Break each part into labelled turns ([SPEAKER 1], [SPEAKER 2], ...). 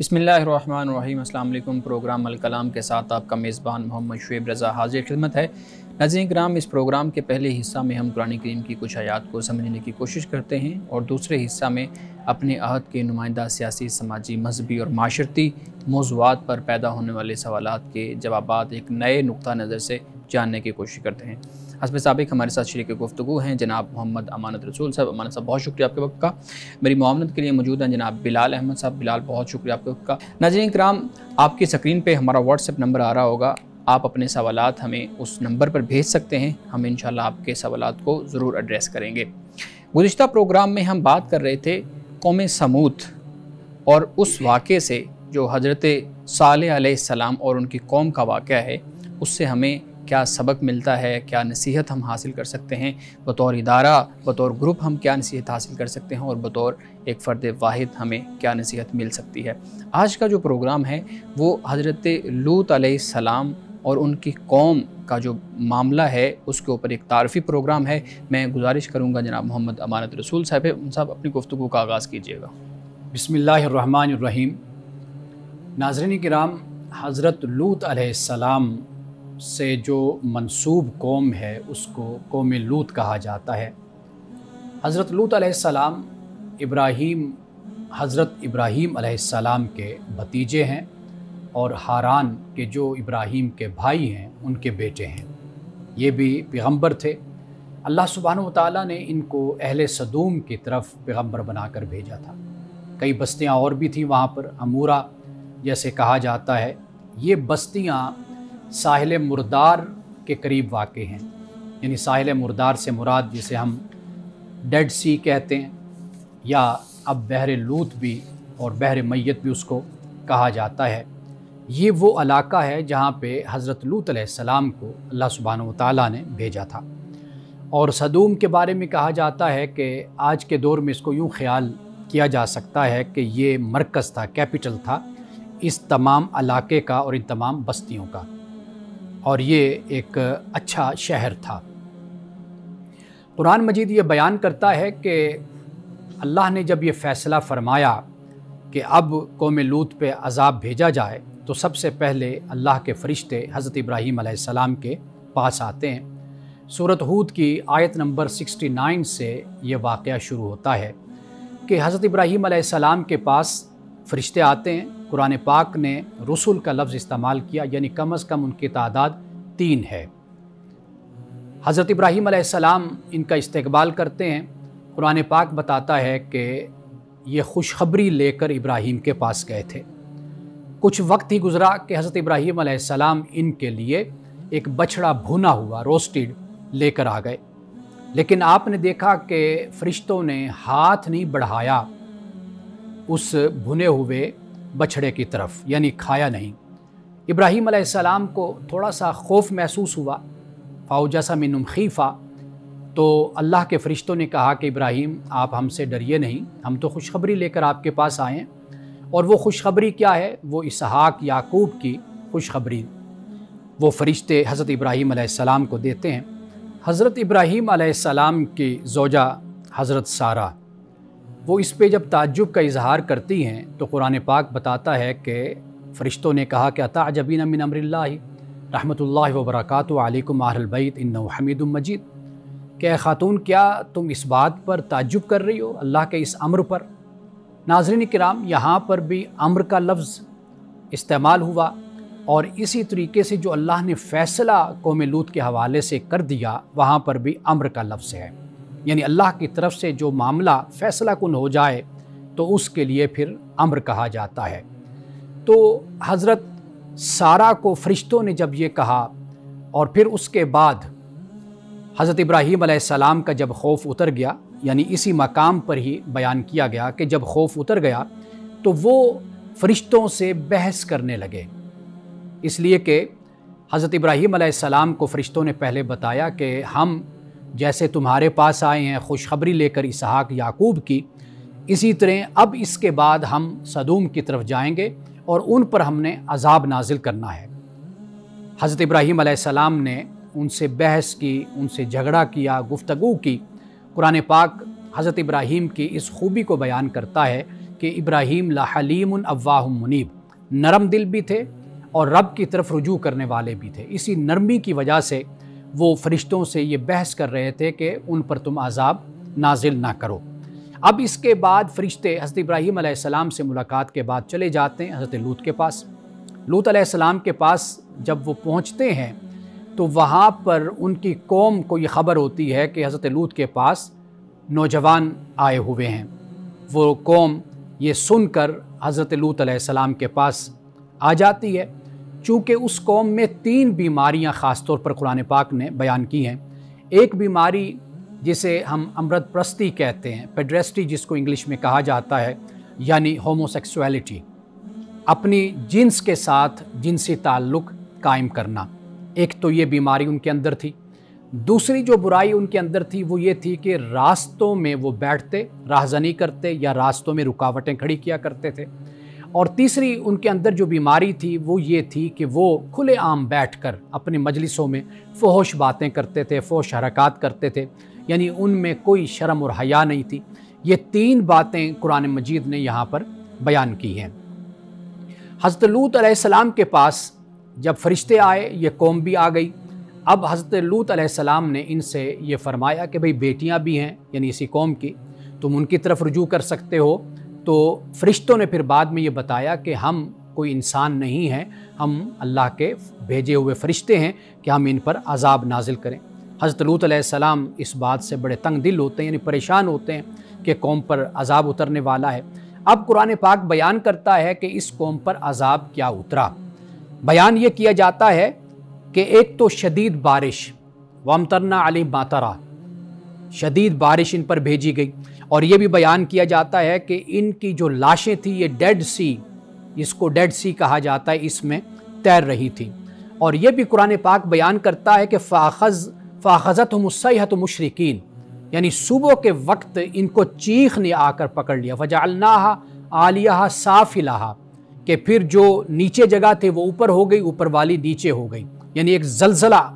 [SPEAKER 1] बिस्मिल्लाहिर्रहमानिर्रहीम। अस्सलाम वालेकुम। प्रोग्राम अल कलाम के साथ आपका मेज़बान मोहम्मद शुएब रज़ा हाज़िर खिदमत है। नाज़रीन किराम, इस प्रोग्राम के पहले हिस्सा में हम कुरान करीम की कुछ आयात को समझने की कोशिश करते हैं और दूसरे हिस्सा में अपने अहद के नुमाइंदा सियासी, समाजी, मजहबी और माशरती मौज़ूआत पर पैदा होने वाले सवालात के जवाबात एक नए नुक्ता नज़र से जानने की कोशिश करते हैं। हस्ब साबिक हमारे साथ शरीक गुफ्तगू हैं जनाब मोहम्मद अमानत रसूल साहब। अमानत साहब, बहुत शुक्रिया आपके वक्त का। मेरी मुआवनत के लिए मौजूद हैं जनाब बिलाल अहमद साहब। बिलाल, बहुत शुक्रिया आपके वक्त का। नाज़रीन किराम, आपकी स्क्रीन पे हमारा व्हाट्सएप नंबर आ रहा होगा, आप अपने सवालात हमें उस नंबर पर भेज सकते हैं। हम इंशाल्लाह आपके सवालात को ज़रूर एड्रेस करेंगे। गुज़िश्ता प्रोग्राम में हम बात कर रहे थे कौम समूद और उस वाक़े से जो हज़रत सालेह अलैहिस्सलाम और उनकी कौम का वाक़या है, उससे हमें क्या सबक मिलता है, क्या नसीहत हम हासिल कर सकते हैं, बतौर इदारा, बतौर ग्रुप हम क्या नसीहत हासिल कर सकते हैं और बतौर एक फ़र्द वाहिद हमें क्या नसीहत मिल सकती है। आज का जो प्रोग्राम है वो हज़रत लूत अलैहिस्सलाम और उनकी कौम का जो मामला है उसके ऊपर एक तारफ़ी प्रोग्राम है। मैं गुजारिश करूँगा जनाब मोहम्मद अमानत रसूल साहब अपनी गुफ्तगू का आगाज़ कीजिएगा।
[SPEAKER 2] बिस्मिल्लाहिर्रहमानिर्रहीम। नाज़रीन किराम, हज़रत लूत अलैहिस्सलाम से जो मंसूब कौम है उसको कौम लूत कहा जाता है। हज़रत लूत अलैहिस्सलाम हज़रत इब्राहीम अलैहिस्सलाम के भतीजे हैं और हारान के जो इब्राहीम के भाई हैं उनके बेटे हैं। ये भी पैगंबर थे। अल्लाह सुब्हानहू व तआला ने इनको अहले सदूम की तरफ पैगंबर बनाकर भेजा था। कई बस्तियाँ और भी थी वहाँ पर, अमूरा जैसे कहा जाता है। ये बस्तियाँ साहिल मुर्दार के करीब वाक़ हैं। यानी साहिल मुर्दार से मुराद जिसे हम डेड सी कहते हैं, या अब बहर लूत भी और बहर मैयत भी उसको कहा जाता है। ये वो इलाका है जहाँ पे हज़रत लूत अलैहिस्सलाम को अल्लाह सुब्हानहू व तआला ने भेजा था। और सदूम के बारे में कहा जाता है कि आज के दौर में इसको यूँ ख्याल किया जा सकता है कि ये मरकज़ था, कैपिटल था इस तमाम इलाके का और इन तमाम बस्तियों का, और ये एक अच्छा शहर था। कुरान मजीद ये बयान करता है कि अल्लाह ने जब ये फ़ैसला फ़रमाया कि अब कौम लूत पे अज़ाब भेजा जाए, तो सबसे पहले अल्लाह के फ़रिश्ते हज़रत इब्राहीम अलैहिस्सलाम के पास आते हैं। सूरत हूद की आयत नंबर 69 से ये वाक़या शुरू होता है कि हज़रत इब्राहीम अलैहिस्सलाम के पास फ़रिश्ते आते हैं। कुरान पाक ने रसूल का लफ्ज़ इस्तेमाल किया, यानी कम अज़ कम उनकी तादाद 3 है। हज़रत इब्राहीम अलैहिस्सलाम इनका इस्तकबाल करते हैं। कुरान पाक बताता है कि ये खुशखबरी लेकर इब्राहीम के पास गए थे। कुछ वक्त ही गुज़रा कि हज़रत इब्राहीम अलैहिस्सलाम इनके लिए एक बछड़ा भुना हुआ रोस्टेड लेकर आ गए, लेकिन आपने देखा कि फ़रिश्तों ने हाथ नहीं बढ़ाया उस भुने हुए बछड़े की तरफ, यानी खाया नहीं। इब्राहीम अलैहिस्सलाम को थोड़ा सा खौफ महसूस हुआ, फ़ाउजसा मिनहुम खीफ़ा। तो अल्लाह के फ़रिश्तों ने कहा कि इब्राहीम, आप हमसे डरिए नहीं, हम तो खुशखबरी लेकर आपके पास आए हैं। और वो खुशखबरी क्या है? वो इसहाक याकूब की खुशखबरी वो फ़रिश्ते हज़रत इब्राहीम अलैहिस्सलाम को देते हैं। हज़रत इब्राहीम अलैहिस्सलाम की ज़ौजा हज़रत सारा वो इस पे जब ताज्जुब का इजहार करती हैं, तो कुरान पाक बताता है कि फ़रिश्तों ने कहा कि अताअजबीना मिन अम्रिल्लाहि रहमतुल्लाहि व बरकातुहु अलैकुम अहल बैत इन्नहु हमीदुम मजीद। क्या खातून, क्या तुम इस बात पर ताज्जुब कर रही हो अल्लाह के इस अम्र पर? नाज़रीन किराम, यहाँ पर भी अम्र का लफ्ज़ इस्तेमाल हुआ, और इसी तरीके से जो अल्लाह ने फ़ैसला कौम लूत के हवाले से कर दिया, वहाँ पर भी अम्र का लफ्ज़ है। यानी अल्लाह की तरफ से जो मामला फ़ैसला कुन हो जाए तो उसके लिए फिर अम्र कहा जाता है। तो हज़रत सारा को फ़रिश्तों ने जब ये कहा, और फिर उसके बाद हज़रत इब्राहीम अलैहिस्सलाम का जब खौफ उतर गया, यानी इसी मकाम पर ही बयान किया गया कि जब खौफ उतर गया तो वो फ़रिश्तों से बहस करने लगे। इसलिए कि हज़रत इब्राहीम अलैहिस्सलाम को फ़रिश्तों ने पहले बताया कि हम जैसे तुम्हारे पास आए हैं खुशखबरी लेकर इसहाक याकूब की, इसी तरह अब इसके बाद हम सदूम की तरफ जाएंगे और उन पर हमने अज़ाब नाजिल करना है। हज़रत इब्राहीम अलैहिस्सलाम ने उनसे बहस की, उनसे झगड़ा किया, गुफ्तगू की। कुरान पाक हज़रत इब्राहीम की इस खूबी को बयान करता है कि इब्राहीम लहलीमुन अव्वाहुम मुनीब, नरम दिल भी थे और रब की तरफ रुजू करने वाले भी थे। इसी नरमी की वजह से वो फरिश्तों से ये बहस कर रहे थे कि उन पर तुम अजाब नाजिल ना करो। अब इसके बाद फरिश्ते हज़रत इब्राहीम अलैहिस्सलाम से मुलाकात के बाद चले जाते हैं हज़रत लूत के पास। लूत अलैहिस्सलाम के पास जब वो पहुँचते हैं तो वहाँ पर उनकी कौम को ये ख़बर होती है कि हज़रत लूत के पास नौजवान आए हुए हैं। वो कौम ये सुनकर हज़रत लूत अलैहिस्सलाम के पास आ जाती है। चूँकि उस कौम में 3 बीमारियाँ ख़ास तौर पर कुरान पाक ने बयान की हैं। एक बीमारी जिसे हम अमृत प्रस्ती कहते हैं, पेड्रेस्टी जिसको इंग्लिश में कहा जाता है, यानी होमोसेक्सुअलिटी, अपनी जिन्स के साथ जिनसी ताल्लुक़ कायम करना। एक तो ये बीमारी उनके अंदर थी। दूसरी जो बुराई उनके अंदर थी वो ये थी कि रास्तों में वो बैठते, राहज़नी करते या रास्तों में रुकावटें खड़ी किया करते थे। और तीसरी उनके अंदर जो बीमारी थी वो ये थी कि वो खुलेआम बैठकर अपने मजलिसों में फ़ोहश बातें करते थे, फ़ोहश हरकत करते थे, यानी उनमें कोई शर्म और हया नहीं थी। ये 3 बातें कुरान मजीद ने यहाँ पर बयान की हैं। हज़रत लूत अलैहिस्सलाम के पास जब फरिश्ते आए, ये कौम भी आ गई। अब हज़रत लूत अलैहिस्सलाम ने इनसे ये फ़रमाया कि भाई बेटियां भी हैं, यानी इसी कौम की, तुम उनकी तरफ रुजू कर सकते हो। तो फरिश्तों ने फिर बाद में ये बताया कि हम कोई इंसान नहीं हैं, हम अल्लाह के भेजे हुए फ़रिश्ते हैं कि हम इन पर अजाब नाजिल करें। हज़रत लूत अलैहिस्सलाम इस बात से बड़े तंग दिल होते हैं, यानी परेशान होते हैं कि कौम पर अजाब उतरने वाला है। अब कुरान पाक बयान करता है कि इस कौम पर अजाब क्या उतरा। बयान ये किया जाता है कि एक तो शदीद बारिश, वमतरना अलैहि मातरा, शदीद बारिश इन पर भेजी गई। और ये भी बयान किया जाता है कि इनकी जो लाशें थी ये डेड सी, इसको डेड सी कहा जाता है, इसमें तैर रही थी। और ये भी कुरान पाक बयान करता है कि फ़ाख़ज़तहुमुस्सैहतु मुशरिकीन, यानी सुबह के वक्त इनको चीख ने आकर पकड़ लिया। फ़जअलनाहा आलियाहा साफ़िलाहा, कि फिर जो नीचे जगह थे वो ऊपर हो गई, ऊपर वाली नीचे हो गई, यानी एक ज़लज़ला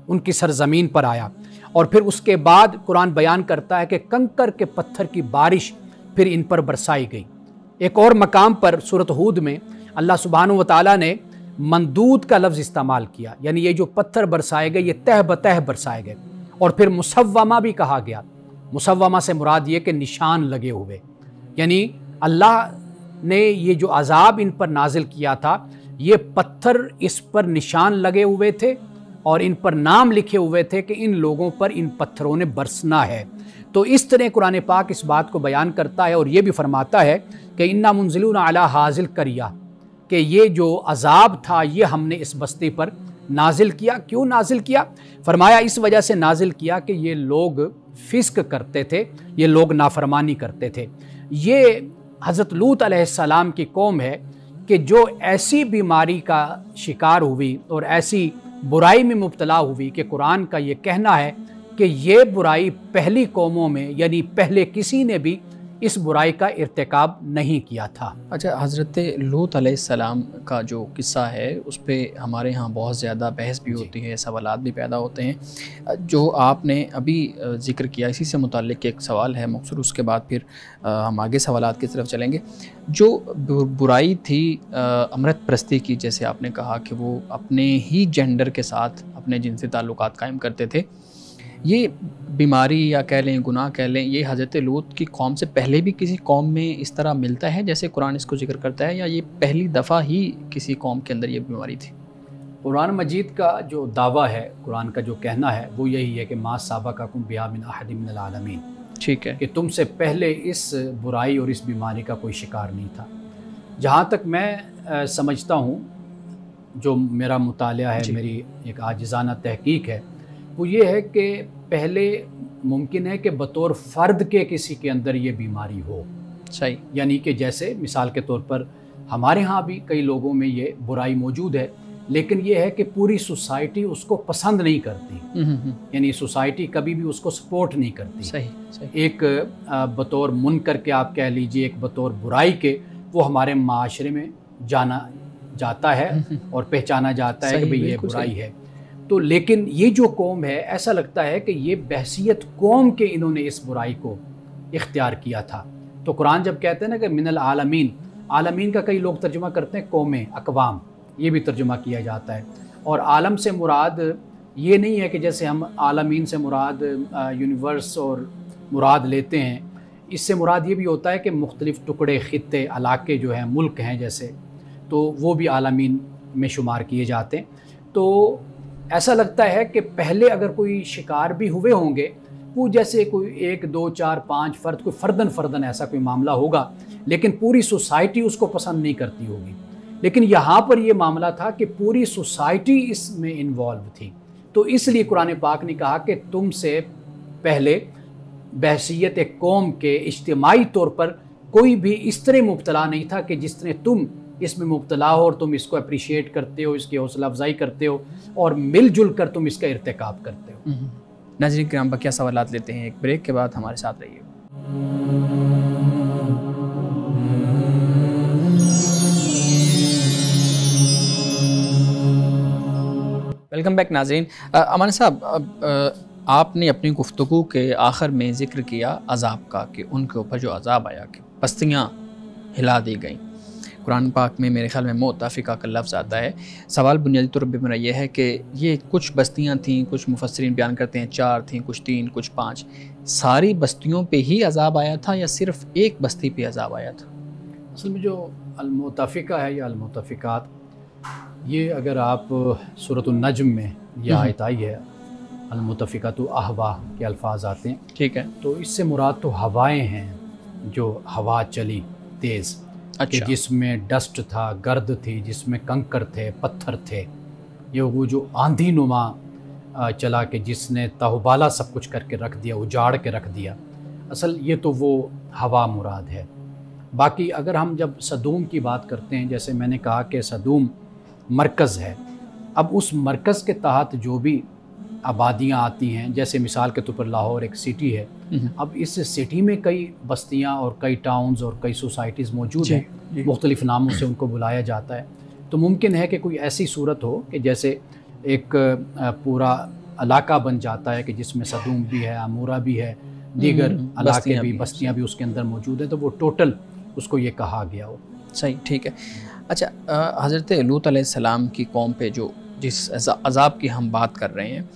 [SPEAKER 2] उनकी सरज़मीन पर आया। और फिर उसके बाद कुरान बयान करता है कि कंकर के पत्थर की बारिश फिर इन पर बरसाई गई। एक और मकाम पर सूरत हूद में अल्लाह सुब्हानहू व तआला ने मंदूद का लफ्ज़ इस्तेमाल किया, यानी ये जो पत्थर बरसाए गए ये तह बतह बरसाए गए। और फिर मुसव्वमा भी कहा गया। मुसव्वमा से मुराद ये कि निशान लगे हुए, यानी अल्लाह ने ये जो अजाब इन पर नाजिल किया था, ये पत्थर इस पर निशान लगे हुए थे और इन पर नाम लिखे हुए थे कि इन लोगों पर इन पत्थरों ने बरसना है। तो इस तरह कुरान पाक इस बात को बयान करता है और ये भी फरमाता है कि इन्ना मुनज़िलून अला हाज़िल करिया, कि ये जो अजाब था ये हमने इस बस्ती पर नाजिल किया। क्यों नाजिल किया? फरमाया इस वजह से नाजिल किया कि ये लोग फिस्क करते थे, ये लोग नाफरमानी करते थे। ये हज़रत लूत अलैहिस्सलाम की कौम है कि जो ऐसी बीमारी का शिकार हुई और ऐसी बुराई में मुब्तला हुई कि कुरान का ये कहना है कि ये बुराई पहली कौमों में, यानी पहले किसी ने भी इस बुराई का इर्तिकाब नहीं किया था।
[SPEAKER 1] अच्छा, हज़रत लूत अलैहिस्सलाम का जो किस्सा है उस पर हमारे यहाँ बहुत ज़्यादा बहस भी होती है, सवालात भी पैदा होते हैं। जो आपने अभी ज़िक्र किया इसी से मुताल्लिक़ एक सवाल है मुख्तसर, उसके बाद फिर हम आगे सवालात की तरफ चलेंगे। जो बुराई थी अमृत प्रस्ती की, जैसे आपने कहा कि वो अपने ही जेंडर के साथ अपने जिनसी ताल्लुकात कायम करते थे, ये बीमारी या कह लें गुनाह कह लें, ये हज़रत लूत की कौम से पहले भी किसी कौम में इस तरह मिलता है जैसे कुरान इसको जिक्र करता है, या ये पहली दफ़ा ही किसी कौम के अंदर ये बीमारी थी?
[SPEAKER 2] कुरान मजीद का जो दावा है, कुरान का जो कहना है वो यही है कि मा साबक़कुम बिहा मिन अहदिन मिनल आलमीन,
[SPEAKER 1] ठीक है,
[SPEAKER 2] कि तुमसे पहले इस बुराई और इस बीमारी का कोई शिकार नहीं था। जहाँ तक मैं समझता हूँ, जो मेरा मुतालिया है, मेरी एक आजिज़ाना तहकीक है, वो ये है कि पहले मुमकिन है कि बतौर फ़र्द के किसी के अंदर ये बीमारी हो।
[SPEAKER 1] सही,
[SPEAKER 2] यानी कि जैसे मिसाल के तौर पर हमारे यहाँ भी कई लोगों में ये बुराई मौजूद है, लेकिन ये है कि पूरी सोसाइटी उसको पसंद नहीं करती, यानी सोसाइटी कभी भी उसको सपोर्ट नहीं करती।
[SPEAKER 1] सही, सही।
[SPEAKER 2] एक बतौर मुनकर के आप कह लीजिए, एक बतौर बुराई के वो हमारे माशरे में जाना जाता है और पहचाना जाता है कि भाई ये बुराई है। तो लेकिन ये जो कौम है, ऐसा लगता है कि ये बहसियत कौम के इन्होंने इस बुराई को इख्तियार किया था। तो कुरान जब कहते हैं ना कि मिनल आलमीन, आलमीन का कई लोग तर्जुमा करते हैं कौमें, अकवाम, ये भी तर्जुमा किया जाता है। और आलम से मुराद ये नहीं है कि जैसे हम आलमीन से मुराद यूनिवर्स और मुराद लेते हैं, इससे मुराद ये भी होता है कि मुख्तलिफ़ टुकड़े, ख़ित्ते, इलाके जो हैं, मुल्क हैं जैसे, तो वो भी आलमीन में शुमार किए जाते हैं। तो ऐसा लगता है कि पहले अगर कोई शिकार भी हुए होंगे, वो जैसे कोई 1, 2, 4, 5 फ़र्द, कोई फ़र्दन ऐसा कोई मामला होगा, लेकिन पूरी सोसाइटी उसको पसंद नहीं करती होगी। लेकिन यहाँ पर ये मामला था कि पूरी सोसाइटी इसमें इन्वॉल्व थी, तो इसलिए कुरान पाक ने कहा कि तुमसे पहले बहसीयत एक कौम के इज्तिमाई तौर पर कोई भी इस तरह मुब्तला नहीं था कि जिस तरह तुम इसमें मुब्तला हो और तुम इसको अप्रिशिएट करते हो, इसकी हौसला अफजाई करते हो और मिलजुल कर तुम इसका इर्तिकाब करते हो।
[SPEAKER 1] नाज़रीन किराम, बकिया सवालात लेते हैं एक ब्रेक के बाद, हमारे साथ रहिए। वेलकम बैक नाज़रीन। अमान साहब, आपने अपनी गुफ्तगू के आखिर में ज़िक्र किया अज़ाब का, कि उनके ऊपर जो अज़ाब आया कि बस्तियाँ हिला दी गई। कुरान पाक में मेरे ख़्याल में मुतफ़िका का लफ्ज़ आता है। सवाल बुनियादी तौर पर मेरा यह है कि ये कुछ बस्तियाँ थीं, कुछ मुफस्सिरीन बयान करते हैं 4 थीं, कुछ 3, कुछ 5, सारी बस्तियों पे ही अज़ाब आया था या सिर्फ़ एक बस्ती पे अज़ाब आया था?
[SPEAKER 2] असल में जो अल-मुतफ़िका है या अल-मुतफ़िकात, ये अगर आप सूरतुन नज्म में यह आयत आई है, अल-मुतफ़िकातु अहवा के अल्फाज आते हैं, ठीक है, तो इससे मुराद तो हवाएं हैं, जो हवा चली तेज़, कि जिसमें डस्ट था, गर्द थी, जिसमें कंकर थे, पत्थर थे, ये वो जो आंधी नुमा चला कि जिसने तहबाला सब कुछ करके रख दिया, उजाड़ के रख दिया, असल ये तो वो हवा मुराद है। बाकी अगर हम जब सदूम की बात करते हैं, जैसे मैंने कहा कि सदूम मरकज़ है, अब उस मरकज़ के तहत जो भी आबादियाँ आती हैं, जैसे मिसाल के तौर पर लाहौर एक सिटी है, अब इस सिटी में कई बस्तियाँ और कई टाउन्स और कई सोसाइटीज़ मौजूद हैं, मुख्तलिफ़ नामों से उनको बुलाया जाता है। तो मुमकिन है कि कोई ऐसी सूरत हो कि जैसे एक पूरा इलाका बन जाता है कि जिसमें सदूम भी है, अमूरा भी है, दीगर इलाके भी, बस्तियाँ भी उसके अंदर मौजूद हैं, तो वो टोटल उसको ये कहा गया हो।
[SPEAKER 1] सही, ठीक है। अच्छा, हज़रत लूत अलैहिस्सलाम की कौम पे जो जिस अज़ाब की हम बात कर रहे हैं,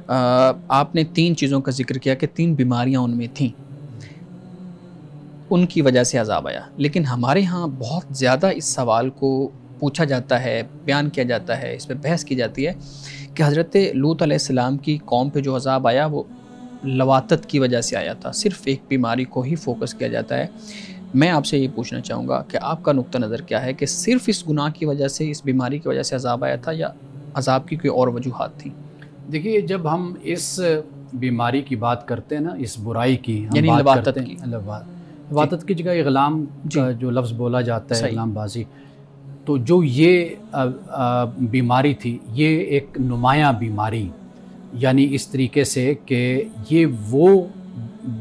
[SPEAKER 1] आपने 3 चीज़ों का जिक्र किया कि 3 बीमारियां उनमें थीं, उनकी वजह से अज़ाब आया। लेकिन हमारे यहाँ बहुत ज़्यादा इस सवाल को पूछा जाता है, बयान किया जाता है, इस पर बहस की जाती है कि हज़रत लूत अलैहिस्सलाम की कौम पे जो अज़ाब आया वो लवातत की वजह से आया था। सिर्फ़ एक बीमारी को ही फोकस किया जाता है। मैं आपसे ये पूछना चाहूँगा कि आपका नुक्ता नज़र क्या है कि सिर्फ़ इस गुनाह की वजह से, इस बीमारी की वजह से अज़ाब आया था या अज़ाब की कोई और वजूहात थी?
[SPEAKER 2] देखिए, जब हम इस बीमारी की बात करते हैं ना, इस बुराई की,
[SPEAKER 1] यानी लवातत की,
[SPEAKER 2] लवातत की जगह इग़लाम का जो लफ्ज़ बोला जाता है, इग़लामबाज़ी, तो जो ये बीमारी थी, ये एक नुमायाँ बीमारी, यानी इस तरीके से कि ये वो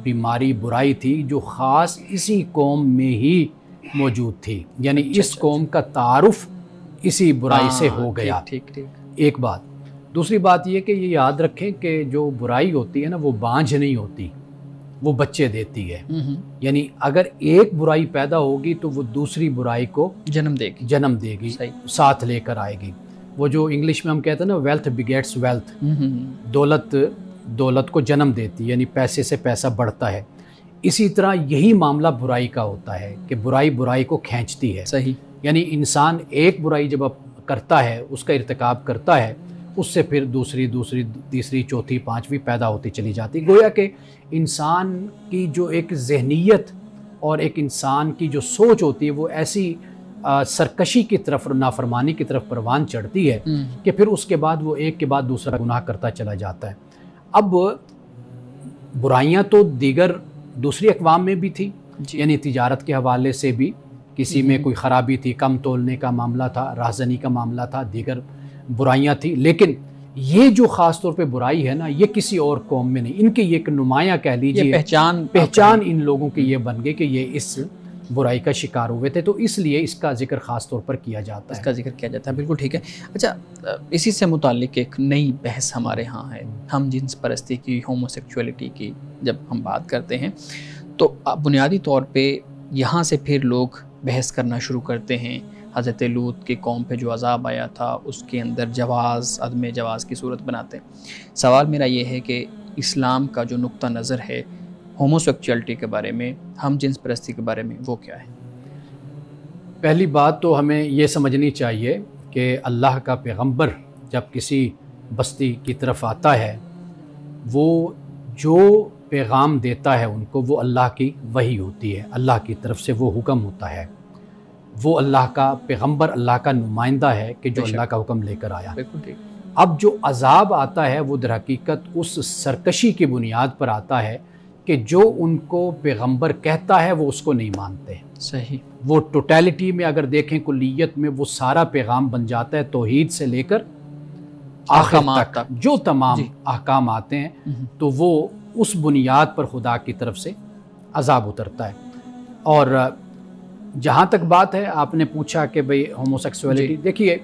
[SPEAKER 2] बीमारी, बुराई थी जो ख़ास इसी कौम में ही मौजूद थी, यानी इस कौम का तारुफ़ इसी बुराई से हो गया।
[SPEAKER 1] ठीक।
[SPEAKER 2] एक बात। दूसरी बात ये कि ये याद रखें कि जो बुराई होती है ना, वो बांझ नहीं होती, वो बच्चे देती है। यानी अगर एक बुराई पैदा होगी तो वो दूसरी बुराई को जन्म देगी, साथ लेकर आएगी। वो जो इंग्लिश में हम कहते हैं ना, वेल्थ बिगेट्स वेल्थ, दौलत को जन्म देती, यानी पैसे से पैसा बढ़ता है। इसी तरह यही मामला बुराई का होता है कि बुराई बुराई को खींचती है।
[SPEAKER 1] सही।
[SPEAKER 2] यानी इंसान एक बुराई जब करता है, उसका इर्तिकाब करता है, उससे फिर दूसरी, तीसरी, चौथी, पांचवी पैदा होती चली जाती। गोया कि इंसान की जो एक जहनीत और एक इंसान की जो सोच होती है, वो ऐसी सरकशी की तरफ, नाफरमानी की तरफ परवान चढ़ती है कि फिर उसके बाद वो एक के बाद दूसरा गुनाह करता चला जाता है। अब बुराइयां तो दीगर दूसरी अक़वाम में भी थी, यानी तिजारत के हवाले से भी किसी में कोई ख़राबी थी, कम तोलने का मामला था, राहज़नी का मामला था, दीगर बुराइयां थी। लेकिन ये जो ख़ास तौर पे बुराई है ना, ये किसी और कौम में नहीं, इनकी ये एक नुमायाँ कह लीजिए, पहचान इन लोगों की ये बन गई कि ये इस बुराई का शिकार हुए थे, तो इसलिए इसका जिक्र ख़ास तौर पर किया जाता है।
[SPEAKER 1] बिल्कुल ठीक है। अच्छा, इसी से मुताल्लिक एक नई बहस हमारे यहाँ है, हम जिन्स परस्ती की, होमोसेक्सुअलिटी की जब हम बात करते हैं तो बुनियादी तौर पे यहाँ से फिर लोग बहस करना शुरू करते हैं। हज़रत लूत के कौम पे जो अज़ाब आया था उसके अंदर जवाज़, अदम जवाज़ की सूरत बनाते हैं। सवाल मेरा ये है कि इस्लाम का जो नुक्ता नज़र है होमोसेक्सुअलिटी के बारे में, हम जिन्स परस्ती के बारे में, वो क्या है?
[SPEAKER 2] पहली बात तो हमें ये समझनी चाहिए कि अल्लाह का पैगंबर जब किसी बस्ती की तरफ आता है, वो जो पैगाम देता है उनको, वो अल्लाह की वही होती है, अल्लाह की तरफ से वो हुक्म होता है। वो अल्लाह का पैगंबर, अल्लाह का नुमाइंदा है कि जो अल्लाह का हुक्म लेकर आया।
[SPEAKER 1] बिल्कुल ठीक।
[SPEAKER 2] अब जो अजाब आता है वो दर हकीकत उस सरकशी की बुनियाद पर आता है कि जो उनको पैगंबर कहता है वो उसको नहीं मानते।
[SPEAKER 1] सही।
[SPEAKER 2] वो टोटलिटी में अगर देखें, कुल्लियत में, वो सारा पैगाम बन जाता है तौहीद से लेकर आखिर तक जो तमाम अहकाम आते हैं, तो वो उस बुनियाद पर खुदा की तरफ से अजाब उतरता है। और जहाँ तक बात है, आपने पूछा कि भाई होमोसेक्सुअलिटी, देखिए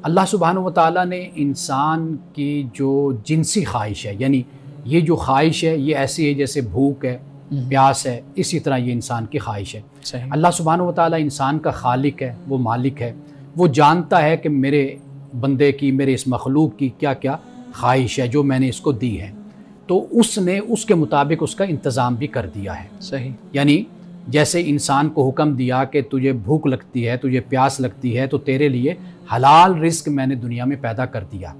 [SPEAKER 2] अल्लाह सुब्हानहू व तआला ने इंसान की जो जिनसी ख्वाहिश है, यानी ये जो ख्वाहिश है ये ऐसी है जैसे भूख है, प्यास है, इसी तरह ये इंसान की ख्वाहिश है। अल्लाह सुब्हानहू व तआला इंसान का खालिक है, वो मालिक है, वो जानता है कि मेरे बंदे की, मेरे इस मखलूक की क्या क्या ख्वाहिश है जो मैंने इसको दी है, तो उसने उसके मुताबिक उसका इंतज़ाम भी कर दिया है।
[SPEAKER 1] सही।
[SPEAKER 2] यानी जैसे इंसान को हुक्म दिया कि तुझे भूख लगती है, तुझे प्यास लगती है, तो तेरे लिए हलाल रिस्क मैंने दुनिया में पैदा कर दिया,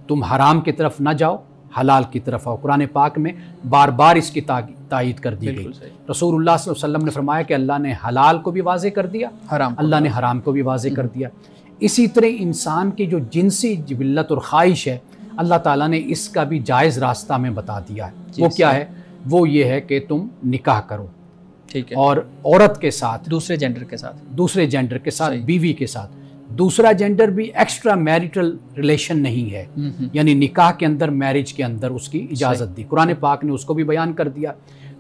[SPEAKER 2] तुम हराम की तरफ ना जाओ, हलाल की तरफ आओ। कुरान पाक में बार बार इसकी तायीद कर दी गई। रसूलुल्लाह सल्लल्लाहु अलैहि वसल्लम ने फरमाया कि अल्लाह ने हलाल को भी वाज़े कर दिया, अल्लाह ने हराम को भी वाज़े कर दिया। इसी तरह इंसान की जो जिनसी जिबिल्लत और ख्वाहिश है, अल्लाह ताला ने इसका भी जायज़ रास्ता में बता दिया है। वो क्या है? वो ये है कि तुम निकाह करो,
[SPEAKER 1] ठीक है,
[SPEAKER 2] और औरत के साथ,
[SPEAKER 1] दूसरे जेंडर के साथ,
[SPEAKER 2] बीवी के साथ। दूसरा जेंडर भी एक्स्ट्रा मैरिटल रिलेशन नहीं है, यानी निकाह के अंदर, मैरिज के अंदर उसकी इजाज़त दी, कुरान पाक ने उसको भी बयान कर दिया।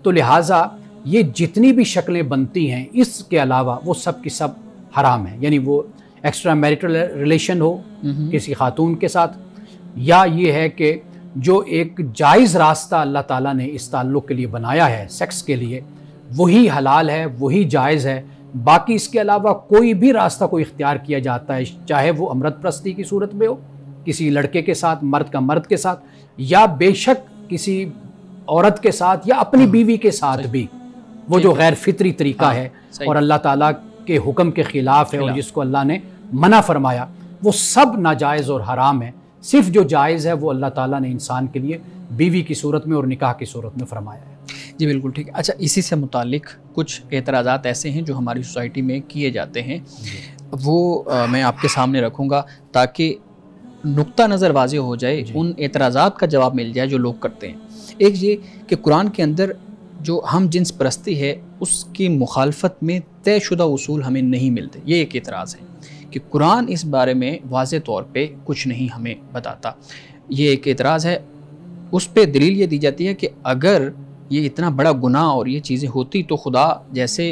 [SPEAKER 2] तो लिहाजा ये जितनी भी शक्लें बनती हैं, इसके अलावा वो सब की सब हराम है। यानी वो एक्स्ट्रा मैरिटल रिलेशन हो किसी खातून के साथ, या ये है कि जो एक जायज़ रास्ता अल्लाह ताला ने इस ताल्लुक़ के लिए बनाया है, सेक्स के लिए, वही हलाल है, वही जायज़ है। बाकी इसके अलावा कोई भी रास्ता को इख्तियार किया जाता है, चाहे वो अमृत प्रस्ती की सूरत में हो, किसी लड़के के साथ, मर्द का मर्द के साथ, या बेशक किसी औरत के साथ, या अपनी बीवी के साथ भी, वो जो गैर फितरी तरीका है और अल्लाह ताला के हुक्म के ख़िलाफ़ है, और जिसको अल्लाह ने मना फरमाया, वो सब नाजायज़ और हराम है। सिर्फ जो जायज़ है वो अल्लाह ताला ने इंसान के लिए बीवी की सूरत में और निकाह की सूरत में फरमाया है।
[SPEAKER 1] जी बिल्कुल ठीक है। अच्छा, इसी से मुतालिक कुछ एतराज़ात ऐसे हैं जो हमारी सोसाइटी में किए जाते हैं, वो मैं आपके सामने रखूँगा ताकि नुक्ता नज़र वाज़ेह हो जाए, उन एतराज़ात का जवाब मिल जाए जो लोग करते हैं। एक ये कि कुरान के अंदर जो हम जिन्स परस्ती है उसकी मुखालफत में तयशुदा उसूल हमें नहीं मिलते, ये एक एतराज़ है कि कुरान इस बारे में वाज़ेह तौर पे कुछ नहीं हमें बताता। ये एक एतराज़ है। उस पर दलील ये दी जाती है कि अगर ये इतना बड़ा गुनाह और ये चीज़ें होती तो खुदा जैसे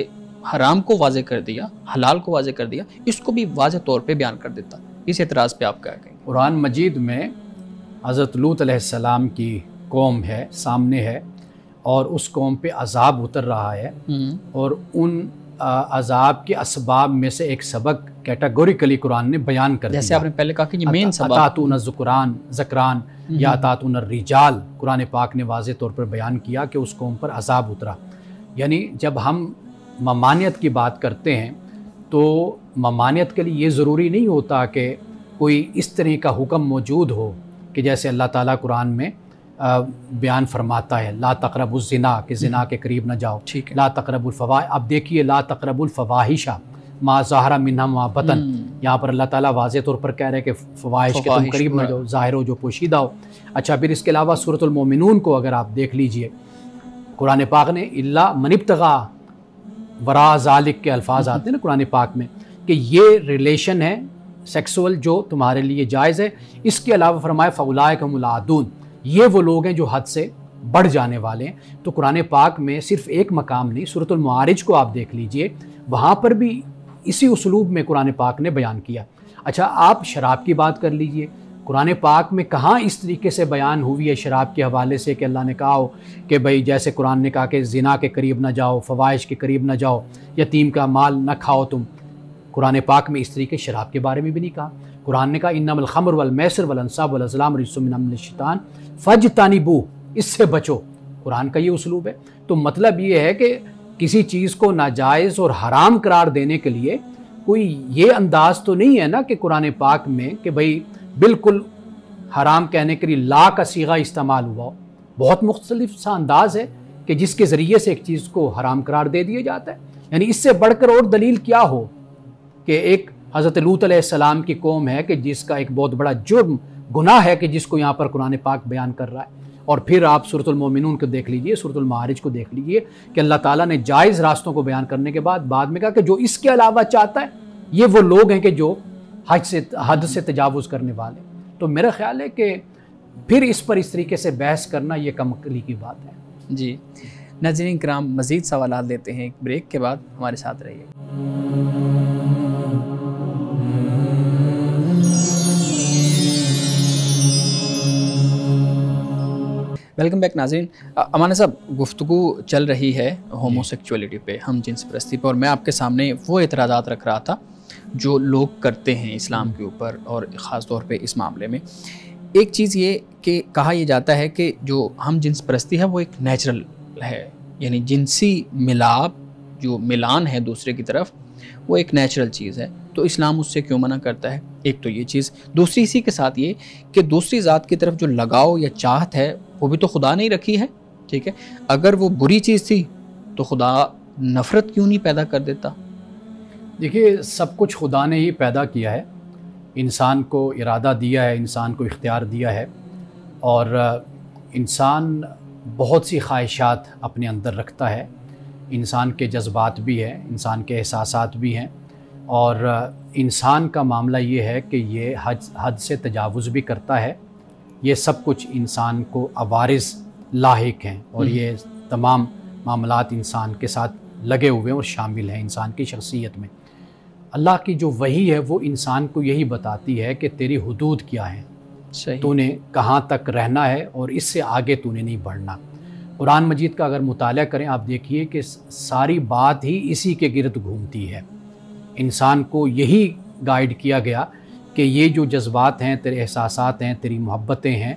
[SPEAKER 1] हराम को वाज़ेह कर दिया, हलाल को वाज़ेह कर दिया, इसको भी वाज़ेह तौर पे बयान कर देता। इस एतराज़ पे आप क्या कहेंगे?
[SPEAKER 2] कुरान मजीद में हज़रत लूत अलैहिस्सलाम की कौम है, सामने है, और उस कौम पे अजाब उतर रहा है, और उन अजाब के असबाब में से एक सबक कैटेगोरिकली कुरान ने बयान कर दिया।
[SPEAKER 1] जैसे आपने पहले कहा कि ये मेन सबक,
[SPEAKER 2] अतातून ज़करान या अतातून रिजाल, कुरान पाक ने वाज़ेह तौर पर बयान किया कि उस कौम पर अजाब उतरा। यानी जब हम ममानियत की बात करते हैं तो ममानियत के लिए ये ज़रूरी नहीं होता कि कोई इस तरह का हुक्म मौजूद हो कि जैसे अल्लाह ताला कुरान में बयान फरमाता है, ला तक़रबुज़ ज़िना, कि ज़िना के करीब न जाओ, ला तक़रबुल फ़वाहिश। अब देखिए, ला तक़रबुल फ़वाहिशा मा ज़ाहरा मिन्हा मा बतन, यहाँ पर अल्लाह ताला वाज़ेह तौर पर कह रहे हैं कि फ़वाहिश के तुम करीब न जाओ, ज़ाहिर हो जो पोशीदा हो। अच्छा, फिर इसके अलावा सूरतुल मोमिनून को अगर आप देख लीजिए, कुरान पाक ने इल्ला मनिब्तगा वरा ज़ालिक के अल्फाज आते हैं ना कुरान पाक में, कि ये रिलेशन है सेक्सुअल जो तुम्हारे लिए जायज़ है। इसके अलावा फरमाया फ़उलाइका आदून, ये वो लोग हैं जो हद से बढ़ जाने वाले हैं। तो कुरान पाक में सिर्फ एक मकाम नहीं, सूरतुल मुआरिज को आप देख लीजिए, वहाँ पर भी इसी उसलूब में कुरान पाक ने बयान किया। अच्छा, आप शराब की बात कर लीजिए, कुरान पाक में कहाँ इस तरीके से बयान हुई है शराब के हवाले से कि अल्लाह ने कहा हो कि भाई जैसे कुरान ने कहा कि ज़िना के करीब ना जाओ, फ़वाहिश के करीब ना जाओ, यतीम का माल ना खाओ तुम। कुरान पाक में इस तरीके शराब के बारे में भी नहीं कहा। कुरान ने कहा इन्नमल खम्र वल मैसिर वल अंसाब वल अज़लाम रिज्सुम मिन अमलिश शैतान फज्तनिबू, इससे बचो। कुरान का ये उस्लूब है। तो मतलब ये है कि किसी चीज़ को नाजायज़ और हराम करार देने के लिए कोई ये अंदाज़ तो नहीं है ना कि कुरान पाक में कि भाई बिल्कुल हराम कहने के लिए ला का सीगा इस्तेमाल हुआ। बहुत मुख्तलिफ सा अंदाज़ है कि जिसके ज़रिए से एक चीज़ को हराम करार दे दिया जाता है। यानी इससे बढ़कर और दलील क्या हो कि एक हज़रत लूत अलैहिस्सलाम की कौम है कि जिसका एक बहुत बड़ा जुर्म गुनाह है कि जिसको यहाँ पर कुरान पाक बयान कर रहा है। और फिर आप सूरतुल मोमिनून को देख लीजिए, सूरतुल मारिज को देख लीजिए कि अल्लाह ताला ने जायज़ रास्तों को बयान करने के बाद में कहा कि जो इसके अलावा चाहता है ये वो लोग हैं कि जो हद से तजावुज़ करने वाले। तो मेरा ख्याल है कि फिर इस पर इस तरीके से बहस करना ये कम अक्ली की बात है।
[SPEAKER 1] जी नाज़रीन किराम, मज़ीद सवालात लेते हैं एक ब्रेक के बाद, हमारे साथ रहिए। वेलकम बैक नाज़रीन। अमाना साहब, गुफ्तगू चल रही है होमोसेक्सुअलिटी पे, हम जिन्स परस्ती पे, और मैं आपके सामने वो एतराज़ात रख रहा था जो लोग करते हैं इस्लाम के ऊपर, और ख़ास तौर पे इस मामले में। एक चीज़ ये कि कहा यह जाता है कि जो हम जिन्स परस्ती है वो एक नेचुरल है, यानी जिनसी मिलाप, जो मिलान है दूसरे की तरफ, वो एक नेचुरल चीज़ है। तो इस्लाम उससे क्यों मना करता है? एक तो ये चीज़। दूसरी इसी के साथ ये कि दूसरी ज़ात की तरफ जो लगाव या चाहत है वो भी तो खुदा ने ही रखी है, ठीक है। अगर वो बुरी चीज़ थी तो खुदा नफ़रत क्यों नहीं पैदा कर देता?
[SPEAKER 2] देखिए, सब कुछ खुदा ने ही पैदा किया है। इंसान को इरादा दिया है, इंसान को इख्तियार दिया है, और इंसान बहुत सी ख्वाहिशात अपने अंदर रखता है। इंसान के जज्बात भी हैं, इंसान के एहसासात भी हैं, और इंसान का मामला ये है कि ये हद से तजावुज़ भी करता है। ये सब कुछ इंसान को अवारिस लाहिक हैं, और ये तमाम मामलात इंसान के साथ लगे हुए हैं और शामिल हैं इंसान की शख्सियत में। अल्लाह की जो वही है वो इंसान को यही बताती है कि तेरी हुदूद क्या है, तूने कहाँ तक रहना है और इससे आगे तूने नहीं बढ़ना। कुरान मजीद का अगर मुताला करें आप देखिए कि सारी बात ही इसी के गिर्द घूमती है। इंसान को यही गाइड किया गया कि ये जो जज्बात हैं, तेरे एहसासात हैं, तेरी मोहब्बतें हैं,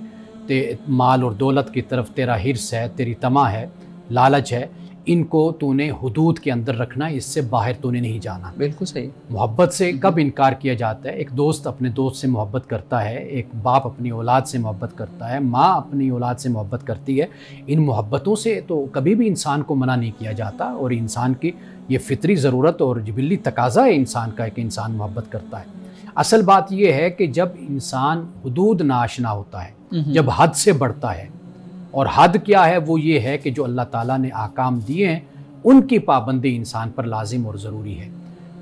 [SPEAKER 2] माल और दौलत की तरफ तेरा हिर्स है, तेरी तमा है, लालच है, इनको तूने हुदूद के अंदर रखना, इससे बाहर तूने नहीं जाना।
[SPEAKER 1] बिल्कुल सही।
[SPEAKER 2] मोहब्बत से कब इनकार किया जाता है? एक दोस्त अपने दोस्त से मोहब्बत करता है, एक बाप अपनी औलाद से मोहब्बत करता है, माँ अपनी औलाद से मोहब्बत करती है। इन मोहब्बतों से तो कभी भी इंसान को मना नहीं किया जाता, और इंसान की ये फितरी ज़रूरत और जिबिल्ली तकाज़ा है इंसान का कि इंसान मोहब्बत करता है। असल बात यह है कि जब इंसान हुदूद नाशना होता है, जब हद से बढ़ता है, और हद क्या है? वो ये है कि जो अल्लाह ताला ने आकाम दिए हैं उनकी पाबंदी इंसान पर लाजिम और ज़रूरी है।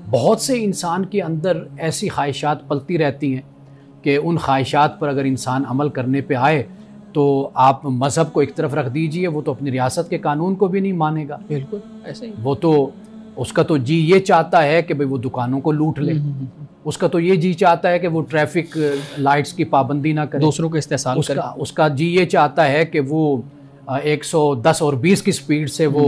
[SPEAKER 2] बहुत से इंसान के अंदर ऐसी ख्वाहिशात पलती रहती हैं कि उन ख्वाहिशात पर अगर इंसान अमल करने पे आए तो आप मज़हब को एक तरफ रख दीजिए, वो तो अपनी रियासत के कानून को भी नहीं मानेगा।
[SPEAKER 1] बिल्कुल ऐसे ही।
[SPEAKER 2] वो तो उसका तो जी ये चाहता है कि भाई वो दुकानों को लूट ले, उसका तो ये जी चाहता है कि वो ट्रैफिक लाइट्स की पाबंदी ना करे,
[SPEAKER 1] दूसरों को इस्तेसाल करे।
[SPEAKER 2] उसका जी ये चाहता है कि वो 110 और 20 की स्पीड से वो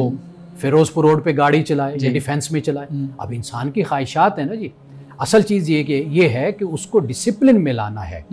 [SPEAKER 2] फिरोजपुर रोड पे गाड़ी चलाए या डिफेंस में चलाए। अब इंसान की ख्वाहिशात है ना जी। असल चीज़ ये है कि उसको डिसिप्लिन में लाना है।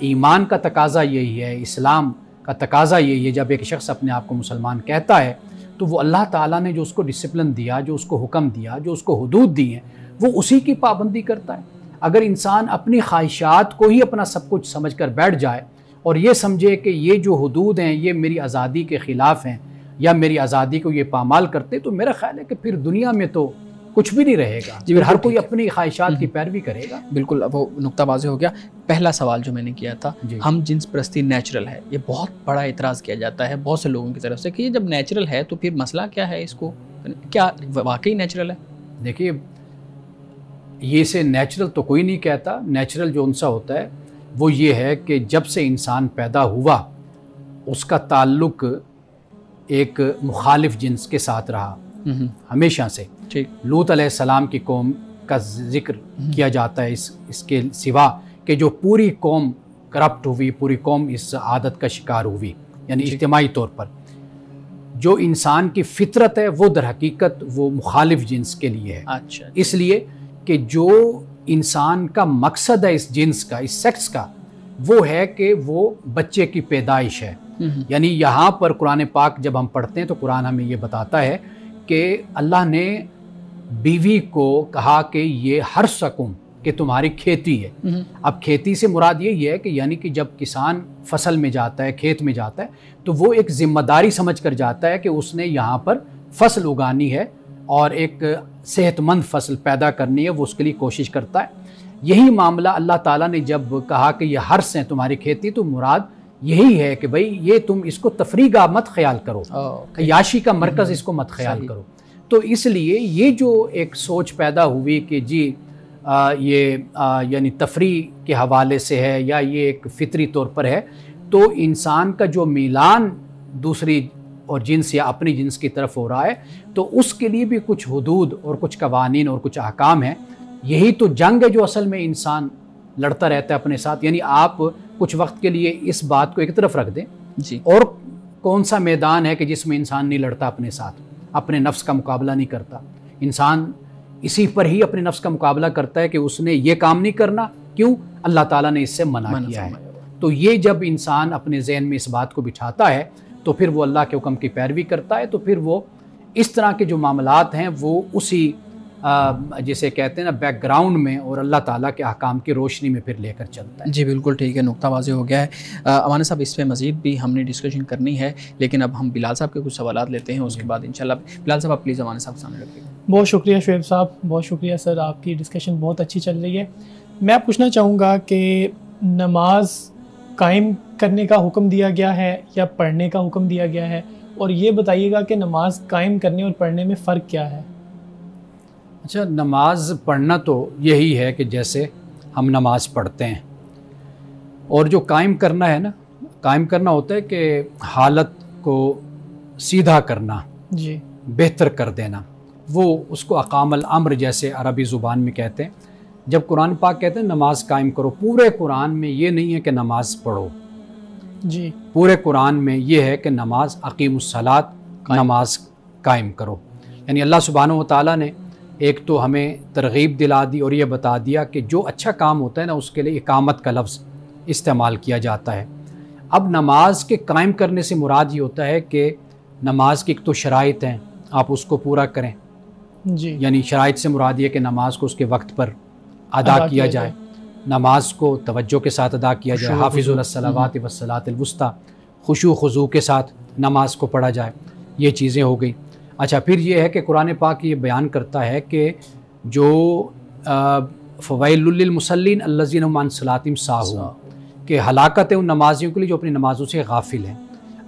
[SPEAKER 2] ईमान का तकाजा यही है, इस्लाम का तकाजा यही है। जब एक शख्स अपने आप को मुसलमान कहता है तो वो अल्लाह ताला ने जो उसको डिसिप्लिन दिया, जो उसको हुक्म दिया, जो उसको हुदूद दी हैं, वो उसी की पाबंदी करता है। अगर इंसान अपनी ख्वाहिशात को ही अपना सब कुछ समझ कर बैठ जाए और ये समझे कि ये जो हुदूद हैं ये मेरी आज़ादी के ख़िलाफ़ हैं या मेरी आज़ादी को ये पामाल करते, तो मेरा ख्याल है कि फिर दुनिया में तो कुछ भी नहीं रहेगा। फिर हर कोई अपनी ख्वाहिशात की पैरवी करेगा।
[SPEAKER 1] बिल्कुल, अब वो नुक्ता वाज़ेह हो गया। पहला सवाल जो मैंने किया था, हम जिन्स परस्ती नेचुरल है, ये बहुत बड़ा इतराज़ किया जाता है बहुत से लोगों की तरफ से कि ये जब नेचुरल है तो फिर मसला क्या है, इसको क्या वाकई नेचुरल है?
[SPEAKER 2] देखिए, ये से नेचुरल तो कोई नहीं कहता। नेचुरल जो उनसा होता है वो ये है कि जब से इंसान पैदा हुआ उसका ताल्लुक़ एक मुखालिफ जिन्स के साथ रहा हमेशा से।
[SPEAKER 1] ठीक।
[SPEAKER 2] लूत अलैहिस्सलाम की कौम का जिक्र किया जाता है इसके सिवा कि जो पूरी कौम करप्ट हुई, पूरी कौम इस आदत का शिकार हुई। यानी इज्तिमाई तौर पर जो इंसान की फितरत है वो दर हकीकत वो मुखालिफ जिन्स के लिए है।
[SPEAKER 1] अच्छा।
[SPEAKER 2] इसलिए कि जो इंसान का मकसद है इस जिन्स का, इस सेक्स का, वो है कि वो बच्चे की पैदाइश है। यानी यहाँ पर कुरान पाक जब हम पढ़ते हैं तो कुरान हमें ये बताता है कि अल्लाह ने बीवी को कहा कि ये हर सकूम कि तुम्हारी खेती है। अब खेती से मुराद यही है कि यानी कि जब किसान फसल में जाता है, खेत में जाता है, तो वो एक जिम्मेदारी समझ कर जाता है कि उसने यहाँ पर फसल उगानी है और एक सेहतमंद फसल पैदा करनी है, वो उसके लिए कोशिश करता है। यही मामला अल्लाह ताला ने जब कहा कि ये हर्स हैं तुम्हारी खेती, तो मुराद यही है कि भाई ये तुम इसको तफरीगा मत ख्याल करो, याशी का मरकज़ इसको मत ख्याल करो। तो इसलिए ये जो एक सोच पैदा हुई कि जी यानी तफरी के हवाले से है या ये एक फितरी तौर पर है, तो इंसान का जो मिलान दूसरी और जिन्स या अपनी जिन्स की तरफ हो रहा है, तो उसके लिए भी कुछ हुदूद और कुछ कवानीन और कुछ अहकाम हैं। यही तो जंग है जो असल में इंसान लड़ता रहता है अपने साथ। यानी आप कुछ वक्त के लिए इस बात को एक तरफ रख दें
[SPEAKER 1] जी,
[SPEAKER 2] और कौन सा मैदान है कि जिसमें इंसान नहीं लड़ता अपने साथ, अपने नफ्स का मुकाबला नहीं करता। इंसान इसी पर ही अपने नफ्स का मुकाबला करता है कि उसने ये काम नहीं करना, क्यों? अल्लाह ताला ने इससे मना किया है। तो ये जब इंसान अपने जहन में इस बात को बिठाता है तो फिर वो अल्लाह के हुक्म की पैरवी करता है, तो फिर वो इस तरह के जो मामलात हैं वो उसी जिसे कहते हैं ना बैकग्राउंड में और अल्लाह ताला के अहकाम की रोशनी में फिर लेकर चलता है।
[SPEAKER 1] जी बिल्कुल ठीक है, नुक्ता वाज़े हो गया है। अमाना साहब, इस पर मज़ीद भी हमने डिस्कशन करनी है, लेकिन अब हम बिलाल साहब के कुछ सवालात लेते हैं, उसके बाद इंशाल्लाह। बिलाल साहब, आप प्लीज़ अमाना साहब सामने रखिए।
[SPEAKER 3] बहुत शुक्रिया शुएब साहब, बहुत शुक्रिया सर, आपकी डिस्कशन बहुत अच्छी चल रही है। मैं पूछना चाहूँगा कि नमाज कायम करने का हुक्म दिया गया है या पढ़ने का हुक्म दिया गया है, और ये बताइएगा कि नमाज कायम करने और पढ़ने में फ़र्क क्या है?
[SPEAKER 2] अच्छा, नमाज पढ़ना तो यही है कि जैसे हम नमाज पढ़ते हैं, और जो कायम करना है ना, कायम करना होता है कि हालत को सीधा करना
[SPEAKER 3] जी,
[SPEAKER 2] बेहतर कर देना, वो उसको अकामल अम्र जैसे अरबी ज़ुबान में कहते हैं। जब कुरान पाक कहते हैं नमाज कायम करो, पूरे कुरान में ये नहीं है कि नमाज पढ़ो
[SPEAKER 3] जी,
[SPEAKER 2] पूरे कुरान में ये है कि नमाज अकीमुस्सलात, नमाज कायम करो। यानी अल्लाह सुब्हानहू व तआला ने एक तो हमें तरगीब दिला दी और ये बता दिया कि जो अच्छा काम होता है ना उसके लिए इकामत का लफ्ज़ इस्तेमाल किया जाता है। अब नमाज के कायम करने से मुराद ये होता है कि नमाज की एक तो शराइत हैं, आप उसको पूरा करें
[SPEAKER 3] जी,
[SPEAKER 2] यानी शराइत से मुराद ये कि नमाज को उसके वक्त पर अदा किया जाए, नमाज को तवज्जो के साथ अदा किया जाए, हाफिज़ुल अस्सलावाति वस्सलातिल वुस्ता, खुशू खुजू के साथ नमाज को पढ़ा जाए, ये चीज़ें हो गई। अच्छा, फिर ये है कि कुरान पाक ये बयान करता है कि जो फ़वैलुल लिल मुसल्लीन अल्लज़ीना हुम अन सलातिहिम साहून, कि हलाकत है उन नमाजियों के लिए जो अपनी नमाज़ों से गाफिल हैं।